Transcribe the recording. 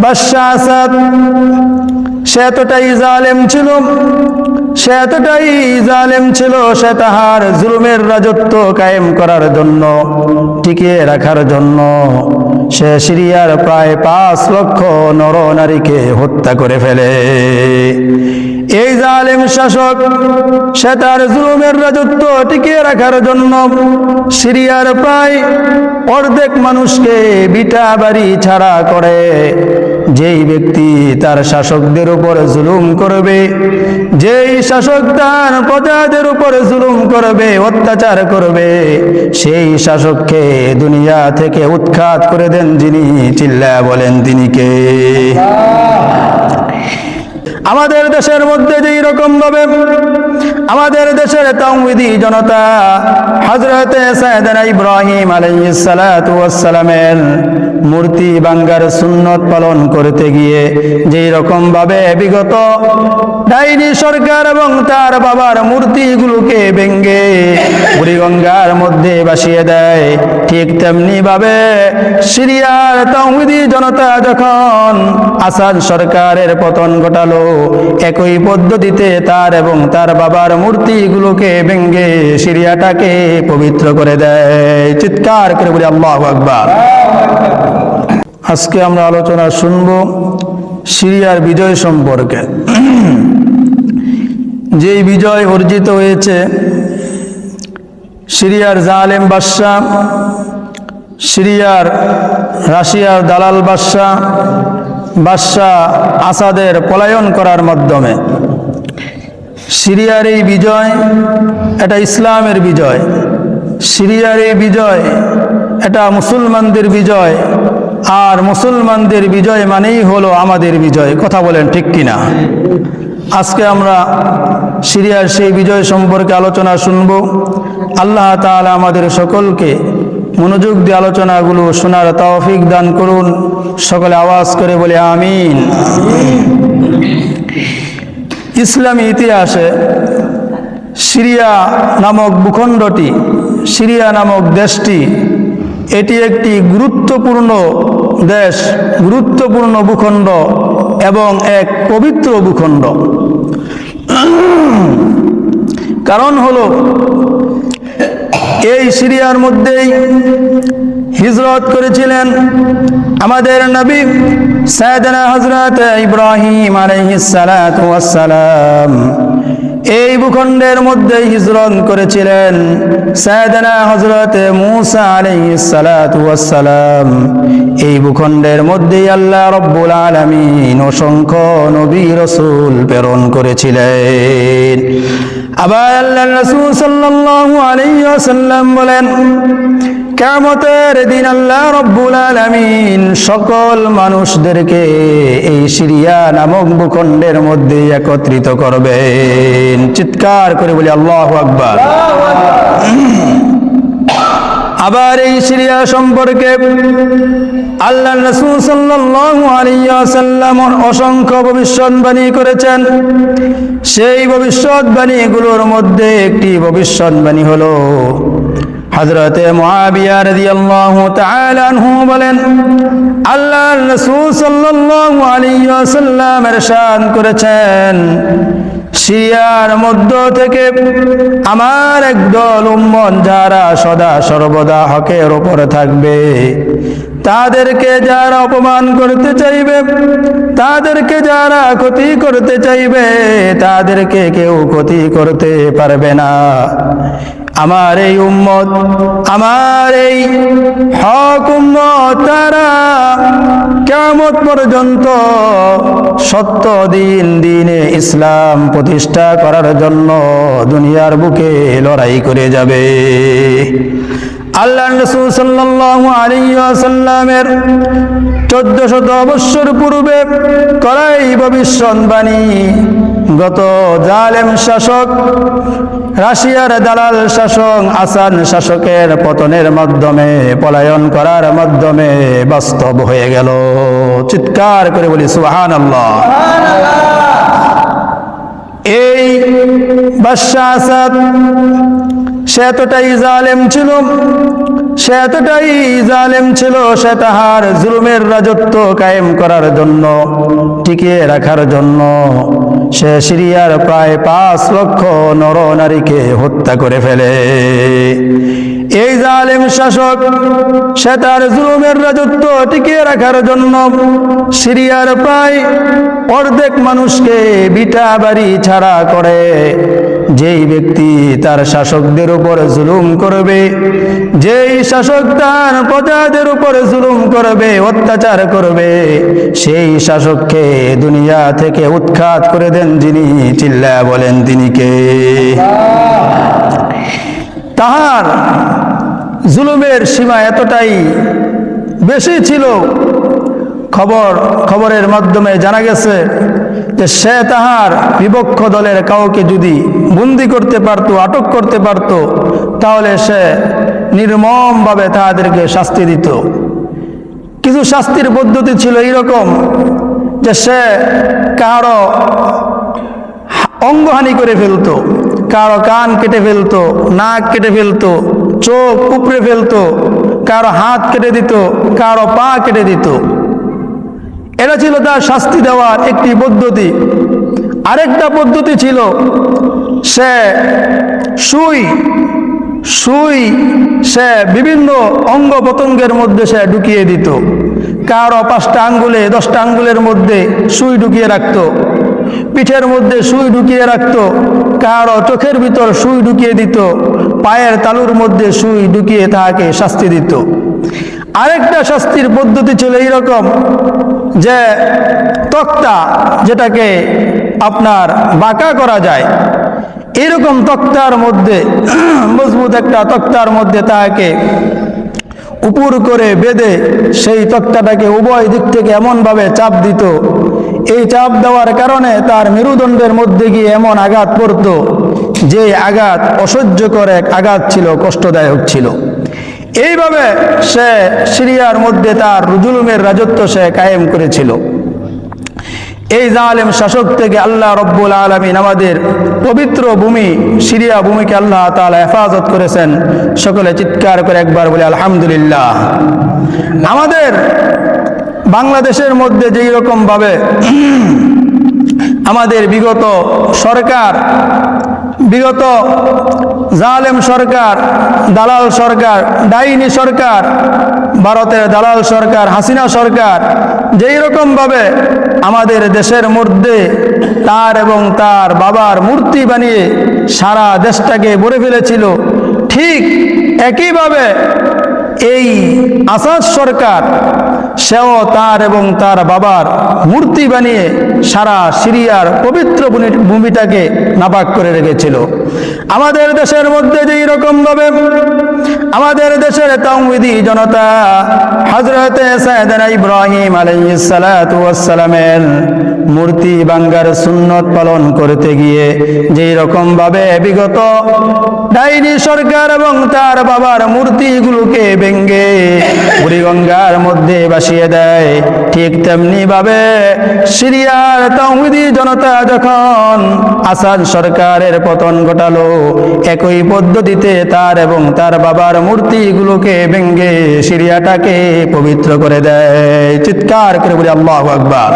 বাদশা আসাদ সে এতটাই জালেম ছিল, সে তাহার জুলুমের রাজত্ব কায়েম করার জন্য, টিকিয়ে রাখার জন্য সে সিরিয়ার প্রায় 5 লক্ষ নর নারীকে হত্যা করে ফেলে। এই জালেম শাসক সে তার জুলুমের রাজত্ব টিকিয়ে রাখার জন্য সিরিয়ার প্রায় অর্ধেক মানুষকে বিটা বাড়ি ছাড়া করে। যেই ব্যক্তি তার শাসকদের উপর জুলুম করবে, যেই শাসক তার প্রজাদের উপর জুলুম করবে, অত্যাচার করবে, সেই শাসককে দুনিয়া থেকে উৎখাত করে দেন যিনি। চিল্লায়া বলেন তিনি কে? আমাদের দেশের মধ্যে যেই রকম ভাবে আমাদের দেশের তাওহীদি জনতা হযরতে সাইয়েদনা ইব্রাহিম আলাইহিস সালাতু ওয়াস সালামের মূর্তি ভাঙার সুন্নত পালন করতে গিয়ে যেই রকম ভাবে বিগত ডাইনি সরকার এবং তার বাবার মূর্তিগুলোকে ভেঙে বুড়িগঙ্গার মধ্যে ভাসিয়ে দেয়, ঠিক তেমনি ভাবে সিরিয়ার তাওহীদি জনতা যখন আসাদ সরকারের পতন ঘটালো, একই পদ্ধতিতে তার এবং তার বাবার মূর্তিগুলোকে ভেঙে সিরিয়াটাকে পবিত্র করে দেয়। চিৎকার করে বলি আল্লাহু আকবার। আজকে আমরা আলোচনা শুনব সিরিয়ার বিজয় সম্পর্কে। যেই বিজয় অর্জিত হয়েছে সিরিয়ার জালেম বাদশা, সিরিয়ার রাশিয়ার দালাল বাদশা আসাদের পলায়ন করার মাধ্যমে সিরিয়ার এই বিজয়, এটা ইসলামের বিজয়। সিরিয়ার এই বিজয় এটা মুসলমানদের বিজয়, আর মুসলমানদের বিজয় মানেই হলো আমাদের বিজয়। কথা বলেন ঠিক কিনা? আজকে আমরা সিরিয়ার সেই বিজয় সম্পর্কে আলোচনা শুনব। আল্লাহ তাআলা আমাদের সকলকে মনোযোগ দিয়ে আলোচনাগুলো শোনার তৌফিক দান করুন। সকলে আওয়াজ করে বলে আমিন। ইসলামী ইতিহাসে সিরিয়া নামক ভূখণ্ডটি, সিরিয়া নামক দেশটি, এটি একটি গুরুত্বপূর্ণ দেশ, গুরুত্বপূর্ণ ভূখণ্ড এবং এক পবিত্র ভূখণ্ড। কারণ হলো এই সিরিয়ার মধ্যেই হিজরত করেছিলেন আমাদের নবী সাইয়েদনা হযরত ইব্রাহিম আলাইহিস সালাতু ওয়াস সালাম। এই ভূখণ্ডের মধ্যেই হিজরত করেছিলেন সাইয়েদনা হযরত মূসা আলাইহিস সালাতু ওয়াস সালাম। এই ভূখণ্ডের মধ্যেই আল্লাহ রাব্বুল আলামিন অসংখ্য নবী রাসূল প্রেরণ করেছিলেন। আবার আল্লাহর রাসূল সাল্লাল্লাহু আলাইহি ওয়াসাল্লাম বলেন, কিয়ামতের দিন আল্লাহ রাব্বুল আলামিন সকল মানুষদেরকে এই সিরিয়া নামক ভূখণ্ডের মধ্যে একত্রিত করবেন। চিৎকার করে বলি আল্লাহু আকবার। আবার এই সিরিয়া সম্পর্কে আল্লাহর রাসূল সাল্লাল্লাহু আলাইহি ওয়াসাল্লাম অসংখ্য ভবিষ্যৎবাণী করেছেন। সেই ভবিষ্যৎবাণীগুলোর মধ্যে একটি ভবিষ্যৎবাণী হলো হযরতে মুআবিয়া রাদিয়াল্লাহু তাআলা আনহু বলেন, আল্লাহর রাসূল সাল্লাল্লাহু আলাইহি ওয়াসাল্লাম ইরশাদ করেছেন, সিরিয়ার মধ্য থেকে আমার একদল উম্মত যারা সদা সর্বদা হকের উপর থাকবে, তাদেরকে যারা অপমান করতে চাইবে, তাদেরকে যারা ক্ষতি করতে চাইবে, তাদেরকে কেউ ক্ষতি করতে পারবে না। আমার এই উম্মত, আমার এই হক উম্মত, তারা কিয়ামত পর্যন্ত সত্য দিনে ইসলাম প্রতিষ্ঠা করার জন্য দুনিয়ার বুকে লড়াই করে যাবে। আল্লাহর রাসূল সাল্লাল্লাহু আলাইহি ওয়াসাল্লামের 1400 বছর পূর্বে করাই ভবিষ্যৎবাণী গত জালেম শাসক, রাশিয়ার দালাল শাসক আসাদ শাসকের পতনের মাধ্যমে, পলায়ন করার মাধ্যমে বাস্তব হয়ে গেল। চিৎকার করে বলি সুবহানাল্লাহ। এই বাদশা আসাদ সে এতটাই জালেম ছিল, সে এতটাই জালেম ছিল, সে তাহার জুলুমের রাজত্ব কায়েম করার জন্য, টিকিয়ে রাখার জন্য সে সিরিয়ার প্রায় 5 লক্ষ নরনারীকে হত্যা করে ফেলে। এই জালেম শাসক সে তার জুলুমের রাজত্ব টিকিয়ে রাখার জন্য সিরিয়ার প্রায় অর্ধেক মানুষকে বিটা বাড়ি ছাড়া করে। যেই ব্যক্তি তার শাসকদের উপর জুলুম করবে, যেই শাসক তার প্রজাদের উপর জুলুম করবে, অত্যাচার করবে, সেই শাসককে দুনিয়া থেকে উৎখাত করে দেন যিনি। চিল্লায়া বলেন তিনি কে? তাহার জুলুমের সীমা এতটাই বেশি ছিল, খবরের মাধ্যমে জানা গেছে যে সে তাহার বিপক্ষ দলের কাউকে যদি বন্দি করতে পারত, আটক করতে পারত, তাহলে সে নির্মমভাবে তাহাদেরকে শাস্তি দিত। কিছু শাস্তির পদ্ধতি ছিল এইরকম যে সে কারো অঙ্গহানি করে ফেলতো, কারো কান কেটে ফেলতো, নাক কেটে ফেলতো, চোখ উপড়ে ফেলতো, কারো হাত কেটে দিত, কারো পা কেটে দিত। এটা ছিল তার শাস্তি দেওয়ার একটি পদ্ধতি। আরেকটা পদ্ধতি ছিল সে সুই সে বিভিন্ন অঙ্গ প্রত্যঙ্গের মধ্যে সে ঢুকিয়ে দিত। কারো 5টা আঙ্গুলে 10টা আঙ্গুলের মধ্যে সুই ঢুকিয়ে রাখতো, পিঠের মধ্যে সুই ঢুকিয়ে রাখতো, কারো চোখের ভিতর সুই ঢুকিয়ে দিত, পায়ের তালুর মধ্যে সুই ঢুকিয়ে তাহাকে শাস্তি দিত। আরেকটা শাস্তির পদ্ধতি ছিল এইরকম যে তক্তা, যেটাকে আপনার বাঁকা করা যায়, এরকম তক্তার মধ্যে, মজবুত একটা তক্তার মধ্যে তাহাকে উপর করে বেঁধে সেই তক্তাটাকে উভয় দিক থেকে এমনভাবে চাপ দিত, এই চাপ দেওয়ার কারণে তার মেরুদণ্ডের মধ্যে গিয়ে এমন আঘাত পড়ত যে আঘাত অসহ্যকর এক আঘাত ছিল, কষ্টদায়ক ছিল। এইভাবে সে সিরিয়ার মধ্যে তার জুলুমের রাজত্ব সে কায়েম করেছিল। এই জালেম শাসক থেকে আল্লাহ রব্বুল আলামিন আমাদের পবিত্র ভূমি সিরিয়া ভূমিকে আল্লাহ তাআলা হেফাজত করেছেন। সকলে চিৎকার করে একবার বলে আলহামদুলিল্লাহ। আমাদের বাংলাদেশের মধ্যে যেই রকম ভাবে আমাদের বিগত জালেম সরকার, দালাল সরকার, ডাইনি সরকার, ভারতের দালাল সরকার, হাসিনা সরকার যেই রকম ভাবে আমাদের দেশের মধ্যে তার এবং তার বাবার মূর্তি বানিয়ে সারা দেশটাকে ভরে ফেলেছিল, ঠিক একইভাবে এই আসাদ সরকার সেও তার এবং তার বাবার মূর্তি বানিয়ে সারা সিরিয়ার পবিত্র ভূমিটাকে নাপাক করে রেখেছিল। আমাদের দেশের মধ্যে যেই রকম ভাবে আমাদের দেশের তাওহীদি জনতা হযরতে সাইয়েদনা ইব্রাহিম আলাইহিস সালাতু ওয়াস সালামের মূর্তি ভাঙ্গার সুন্নত পালন করতে গিয়ে যেই রকম ভাবে বিগত ডাইনি সরকার এবং তার বাবার মূর্তিগুলোকে ভেঙ্গে বুড়িগঙ্গার মধ্যে ভাসিয়ে দেয়, ঠিক তেমনি ভাবে সিরিয়ার তাওহীদি জনতা যখন আসাদ সরকারের পতন ঘটালো, একই পদ্ধতিতে তার এবং তার বাবার মূর্তিগুলোকে ভেঙ্গে সিরিয়াটাকে পবিত্র করে দেয়। চিৎকার করে বলি আল্লাহু আকবার।